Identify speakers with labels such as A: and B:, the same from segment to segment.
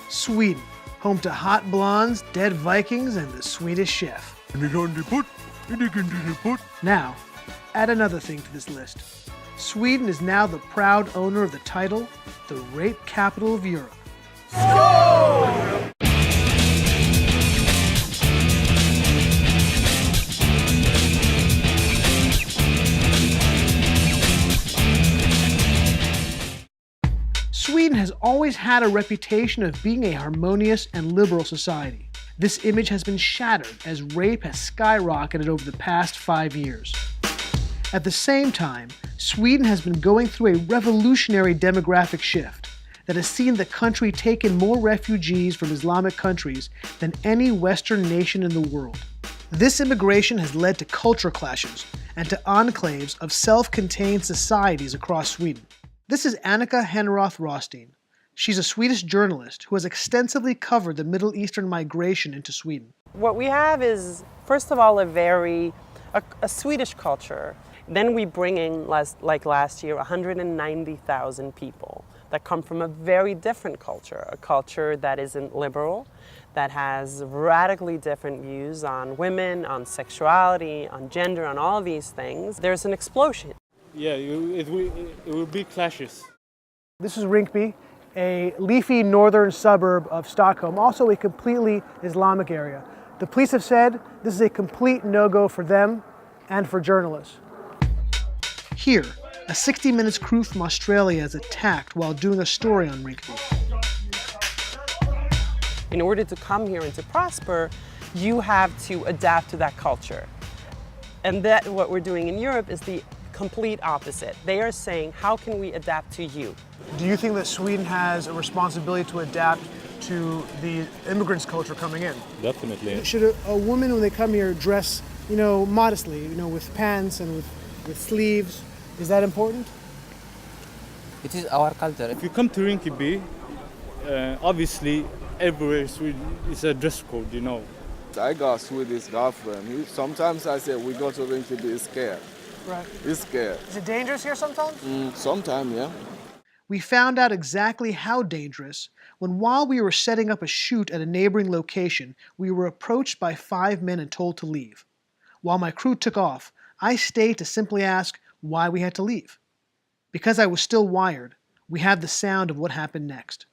A: Sweden, home to hot blondes, dead Vikings, and the Swedish chef. Now, add another thing to this list. Sweden is now the proud owner of the title, the rape capital of Europe. Sweden has always had a reputation of being a harmonious and liberal society. This image has been shattered as rape has skyrocketed over the past 5 years. At the same time, Sweden has been going through a revolutionary demographic shift that has seen the country take in more refugees from Islamic countries than any Western nation in the world. This immigration has led to culture clashes and to enclaves of self-contained societies across Sweden. This is Annika Henroth Rothstein. She's a Swedish journalist who has extensively covered the Middle Eastern migration into Sweden.
B: What we have is, first of all, a Swedish culture. Then we bring in, like last year, 190,000 people that come from a very different culture, a culture that isn't liberal, that has radically different views on women, on sexuality, on gender, on all these things. There's an explosion.
C: Yeah, it will be clashes.
A: This is Rinkeby, a leafy northern suburb of Stockholm, also a completely Islamic area. The police have said this is a complete no-go for them and for journalists. Here, a 60 Minutes crew from Australia is attacked while doing a story on Rinkeby.
B: In order to come here and to prosper, you have to adapt to that culture. And that what we're doing in Europe is the complete opposite. They are saying, how can we adapt to you?
A: Do you think that Sweden has a responsibility to adapt to the immigrants' culture coming in?
C: Definitely.
A: Should a woman, when they come here, dress, modestly, with pants and with sleeves? Is that important?
D: It is our culture.
C: If you come to Rinkeby, obviously everywhere is a dress code,
E: I got Swedish girlfriend. Sometimes I say we go to Rinkeby, he's scared.
A: Right.
E: He's scared.
A: Is it dangerous here sometimes?
E: Sometimes, yeah.
A: We found out exactly how dangerous when, while we were setting up a shoot at a neighboring location, we were approached by 5 men and told to leave. While my crew took off, I stayed to simply ask why we had to leave. Because I was still wired, we have the sound of what happened next.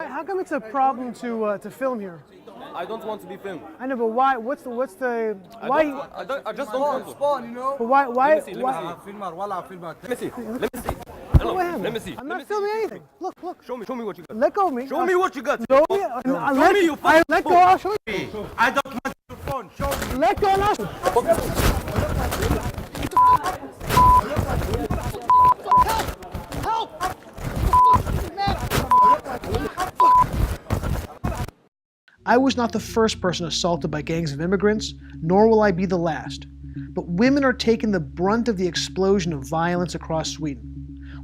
A: How come it's a problem to film here?
F: I don't want to be filmed.
A: I know, but why? What's the why?
F: I just don't want to.
A: But why?
F: Let me see. Let me see.
A: I'm not filming anything. Look.
F: Show me what you got.
A: Let go of me.
F: Show me what you got.
A: Show me.
F: Show me your phone.
A: Let go. I'll show you.
F: I don't want your phone. Show me.
A: Let go. And I'll show I was not the first person assaulted by gangs of immigrants, nor will I be the last. But women are taking the brunt of the explosion of violence across Sweden.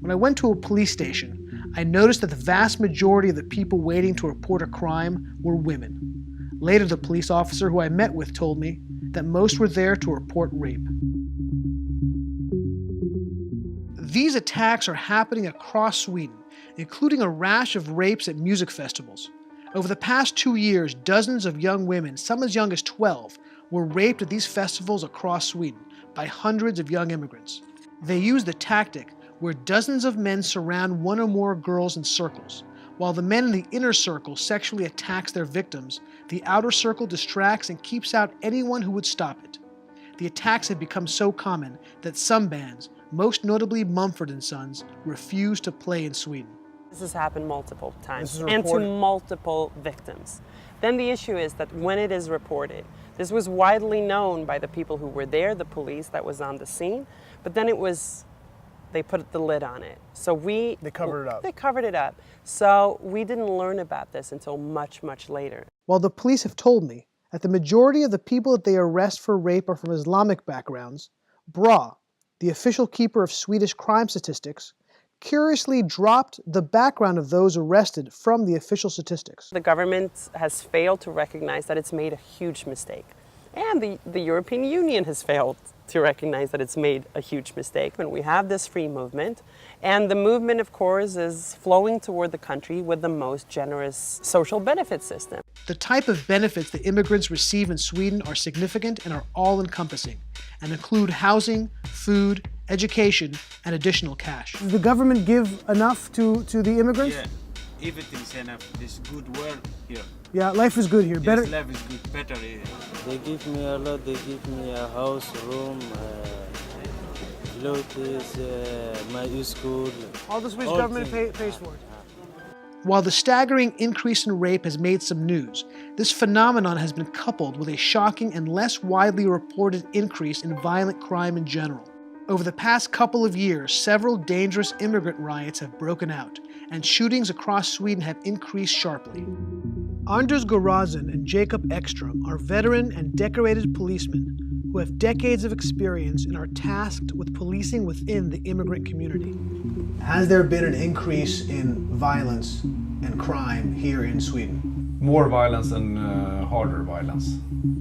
A: When I went to a police station, I noticed that the vast majority of the people waiting to report a crime were women. Later, the police officer who I met with told me that most were there to report rape. These attacks are happening across Sweden, including a rash of rapes at music festivals. Over the past 2 years, dozens of young women, some as young as 12, were raped at these festivals across Sweden by hundreds of young immigrants. They use the tactic where dozens of men surround one or more girls in circles. While the men in the inner circle sexually attacks their victims, the outer circle distracts and keeps out anyone who would stop it. The attacks have become so common that some bands, most notably Mumford & Sons, refuse to play in Sweden.
B: This has happened multiple times and to multiple victims. Then the issue is that when it is reported, this was widely known by the people who were there, the police that was on the scene, but then they put the lid on it. So they covered it up. They covered it up. So we didn't learn about this until much, much later.
A: While the police have told me that the majority of the people that they arrest for rape are from Islamic backgrounds, BRA, the official keeper of Swedish crime statistics, curiously dropped the background of those arrested from the official statistics.
B: The government has failed to recognize that it's made a huge mistake. And the European Union has failed to recognize that it's made a huge mistake. And we have this free movement, and the movement, of course, is flowing toward the country with the most generous social benefit system.
A: The type of benefits that immigrants receive in Sweden are significant and are all-encompassing, and include housing, food, education, and additional cash.
G: Does the government give enough to the immigrants?
H: Yeah, everything's enough. There's good work here.
G: Yeah, life is good here. Better.
H: Yes, life is good, better here.
D: They give me a lot. They give me a house, room, clothes, my school.
G: All the Swedish
D: all
G: government
D: things.
G: pays for it.
A: While the staggering increase in rape has made some news, this phenomenon has been coupled with a shocking and less widely reported increase in violent crime in general. Over the past couple of years, several dangerous immigrant riots have broken out, and shootings across Sweden have increased sharply. Anders Gorazin and Jacob Ekstrom are veteran and decorated policemen who have decades of experience and are tasked with policing within the immigrant community. Has there been an increase in violence and crime here in Sweden?
I: More violence and harder violence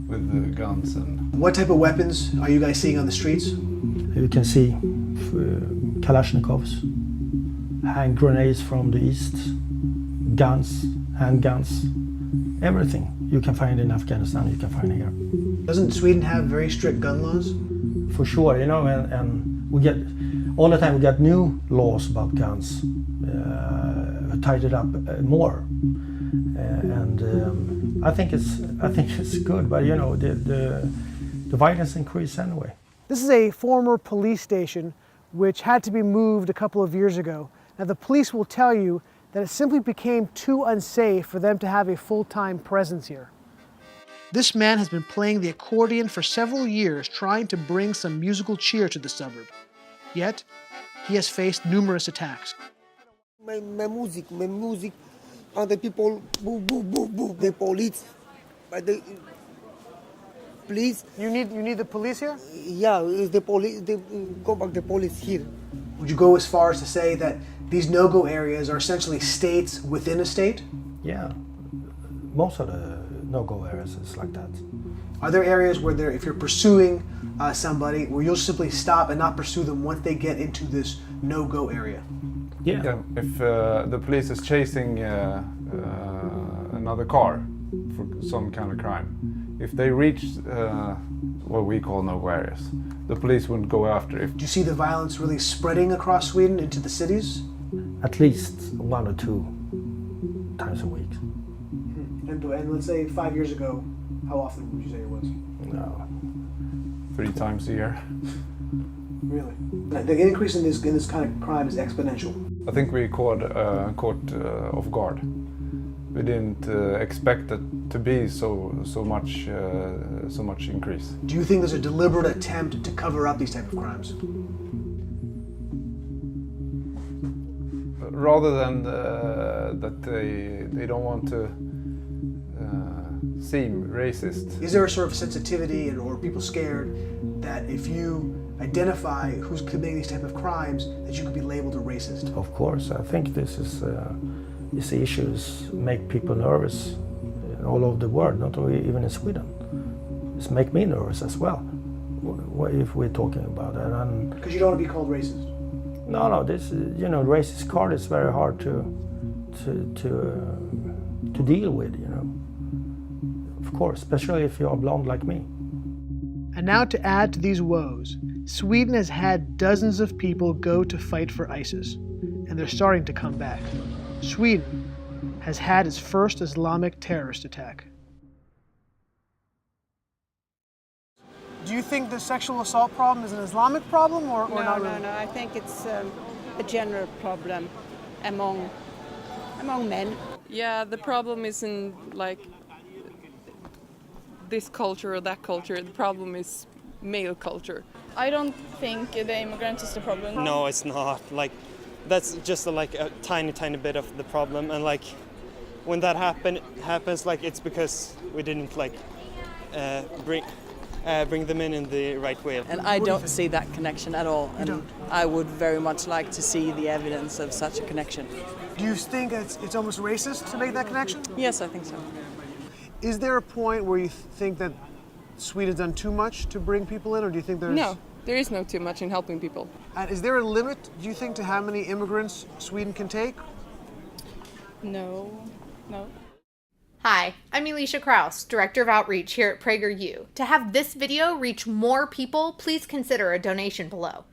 I: with the guns and...
A: What type of weapons are you guys seeing on the streets?
J: You can see Kalashnikovs, hand grenades from the east, guns, handguns, everything you can find in Afghanistan you can find here.
A: Doesn't Sweden have very strict gun laws?
J: For sure, you know, and we get, all the time we get new laws about guns, tightened up more. I think it's good, but you know, the violence increased anyway.
G: This is a former police station which had to be moved a couple of years ago. Now the police will tell you that it simply became too unsafe for them to have a full-time presence here.
A: This man has been playing the accordion for several years, trying to bring some musical cheer to the suburb. Yet, he has faced numerous attacks.
K: My music, and the people, boo, boo, boo, boo, the police, but the police.
G: You need the police here?
K: Yeah, it's the police. They go back the police here.
A: Would you go as far as to say that these no-go areas are essentially states within a state?
J: Yeah, most of the no-go areas is like that.
A: Are there areas where if you're pursuing somebody, where you'll simply stop and not pursue them once they get into this no-go area?
J: Yeah.
I: If the police is chasing another car for some kind of crime, if they reach what we call no-go areas, the police wouldn't go after it.
A: Do you see the violence really spreading across Sweden into the cities?
J: At least 1 or 2 times a week.
A: And let's say 5 years ago, how often would you say it was?
J: No.
I: 3 times a year.
A: Really? The increase in this kind of crime is exponential.
I: I think we caught off guard. We didn't expect it to be so much increase.
A: Do you think there's a deliberate attempt to cover up these type of crimes?
I: Rather than that they don't want to seem racist.
A: Is there a sort of sensitivity or people scared that if you identify who's committing these type of crimes, that you could be labeled a racist?
J: Of course, I think these issues make people nervous all over the world, not only even in Sweden. It's make me nervous as well, if we're talking about that.
A: Because you don't want to be called racist?
J: No, this, you know, racist card is very hard to deal with, you know. Of course, especially if you're blonde like me.
A: And now to add to these woes, Sweden has had dozens of people go to fight for ISIS, and they're starting to come back. Sweden has had its first Islamic terrorist attack. Do you think the sexual assault problem is an Islamic problem or not really?
L: No, I think it's a general problem among men.
M: Yeah, the problem isn't like this culture or that culture. The problem is male culture.
N: I don't think the immigrants is the problem.
O: No, it's not. Like, that's just like a tiny bit of the problem, and like when that happens, like it's because we didn't like bring them in the right way.
P: And I don't see that connection at all. And I would very much like to see the evidence of such a connection.
G: Do you think it's almost racist to make that connection?
P: Yes, I think so.
G: Is there a point where you think that Sweden's done too much to bring people in, or do you think there's...
M: No, there is no too much in helping people.
G: And is there a limit, do you think, to how many immigrants Sweden can take?
N: No.
Q: Hi, I'm Elisha Kraus, Director of Outreach here at PragerU. To have this video reach more people, please consider a donation below.